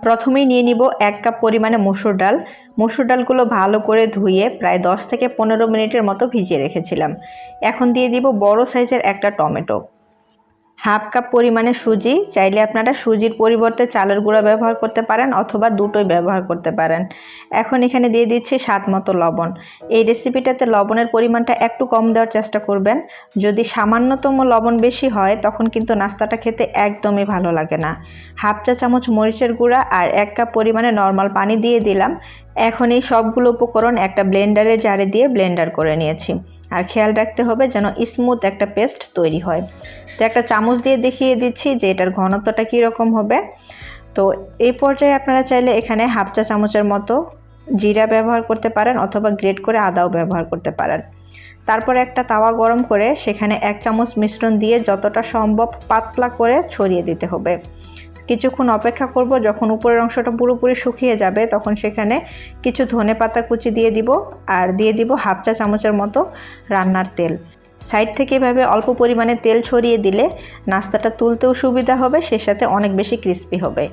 প্রথমেই নিয়ে নিব 1 কাপ পরিমাণে মসুর ডাল। মসুর ডালগুলো ভালো করে ধুয়ে প্রায় 10 থেকে 15 মিনিটের মতো ভিজিয়ে রেখেছিলাম। এখন দিয়ে দিব বড় সাইজের একটা টমেটো, হাফ কাপ পরিমাণে সুজি। চাইলে আপনারা সুজির পরিবর্তে চালের গুঁড়া ব্যবহার করতে পারেন অথবা দুটোই ব্যবহার করতে পারেন। এখন এখানে দিয়ে দিচ্ছি স্বাদ মতো লবণ। এই রেসিপিটাতে লবণের পরিমাণটা একটু কম দেওয়ার চেষ্টা করবেন। যদি সামান্যতম লবণ বেশি হয় তখন কিন্তু নাস্তাটা খেতে একদমই ভালো লাগে না। হাফ চা চামচ মরিচের গুঁড়া আর 1 কাপ পরিমাণে নর্মাল পানি দিয়ে দিলাম। এখন এই সবগুলো উপকরণ একটা ব্লেন্ডারের জারে দিয়ে ব্লেন্ডার করে নিয়েছি। আর খেয়াল রাখতে হবে যেন স্মুথ একটা পেস্ট তৈরি হয়। তো একটা চামচ দিয়ে দেখিয়ে দিচ্ছি যে এটার ঘনত্বটা কীরকম হবে। তো এই পর্যায়ে আপনারা চাইলে এখানে হাফ চা চামচের মতো জিরা ব্যবহার করতে পারেন অথবা গ্রেট করে আদাও ব্যবহার করতে পারেন। তারপর একটা তাওয়া গরম করে সেখানে 1 চামচ মিশ্রণ দিয়ে যতটা সম্ভব পাতলা করে ছড়িয়ে দিতে হবে। কিছুক্ষণ অপেক্ষা করব, যখন উপরের অংশটা পুরোপুরি শুকিয়ে যাবে তখন সেখানে কিছু ধনেপাতা কুচি দিয়ে দিব আর দিয়ে দিব হাফ চা চামচের মতো রান্নার তেল। সাইড থেকে এভাবে অল্প পরিমাণে তেল ছড়িয়ে দিলে নাস্তাটা তুলতেও সুবিধা হবে, সে সাথে অনেক বেশি ক্রিস্পি হবে।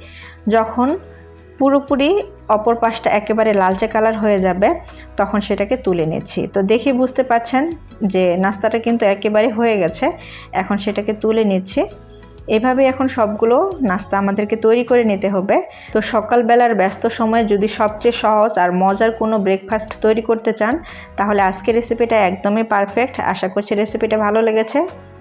যখন পুরোপুরি অপর পাশটা একেবারে লালচে কালার হয়ে যাবে তখন সেটাকে তুলে নিচ্ছি। তো দেখে বুঝতে পারছেন যে নাস্তাটা কিন্তু একেবারে হয়ে গেছে। এখন সেটাকে তুলে নিচ্ছি। এভাবে এখন সবগুলো নাস্তা আমাদেরকে তৈরি করে নিতে হবে। তো সকালবেলার ব্যস্ত সময়ে যদি সবচেয়ে সহজ আর মজার কোনো ব্রেকফাস্ট তৈরি করতে চান তাহলে আজকের রেসিপিটা একদমই পারফেক্ট। আশা করছি রেসিপিটা ভালো লেগেছে।